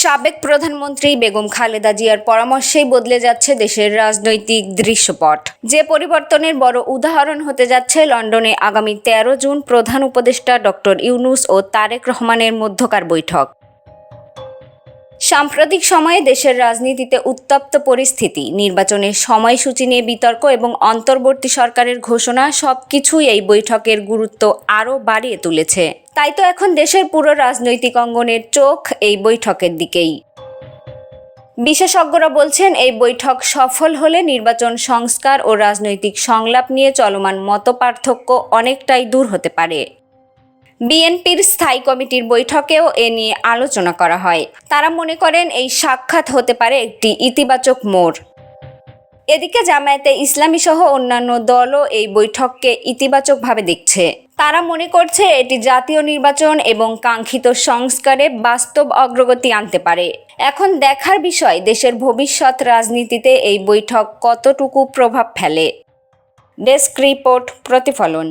সাবেক প্রধানমন্ত্রী বেগম খালেদা জিয়ার পরামর্শেই বদলে যাচ্ছে দেশের রাজনৈতিক দৃশ্যপট। যে পরিবর্তনের বড় উদাহরণ হতে যাচ্ছে লন্ডনে আগামী 13 জুন প্রধান উপদেষ্টা ডক্টর ইউনূস ও তারেক রহমানের মধ্যকার বৈঠক। সাম্প্রতিক সময়ে দেশের রাজনীতিতে উত্তপ্ত পরিস্থিতি, নির্বাচনের সময়সূচি নিয়ে বিতর্ক এবং অন্তর্বর্তী সরকারের ঘোষণা সবকিছুই এই বৈঠকের গুরুত্ব আরও বাড়িয়ে তুলেছে। তাই তো এখন দেশের পুরো রাজনৈতিক অঙ্গনের চোখ এই বৈঠকের দিকেই। বিশেষজ্ঞরা বলছেন, এই বৈঠক সফল হলে নির্বাচন সংস্কার ও রাজনৈতিক সংলাপ নিয়ে চলমান মতপার্থক্য অনেকটাই দূর হতে পারে। বিএনপির স্থায়ী কমিটির বৈঠকেও এ নিয়ে আলোচনা করা হয়। তারা মনে করেন এই সাক্ষাৎ হতে পারে একটি ইতিবাচক মোড়। এদিকে জামায়াতে ইসলামী সহ অন্যান্য দলও এই বৈঠককে ইতিবাচকভাবে দেখছে। তারা মনে করছে এটি জাতীয় নির্বাচন এবং কাঙ্ক্ষিত সংস্কারে বাস্তব অগ্রগতি আনতে পারে। এখন দেখার বিষয় দেশের ভবিষ্যৎ রাজনীতিতে এই বৈঠক কতটুকু প্রভাব ফেলে। ডেস্ক রিপোর্ট, প্রতিফলন।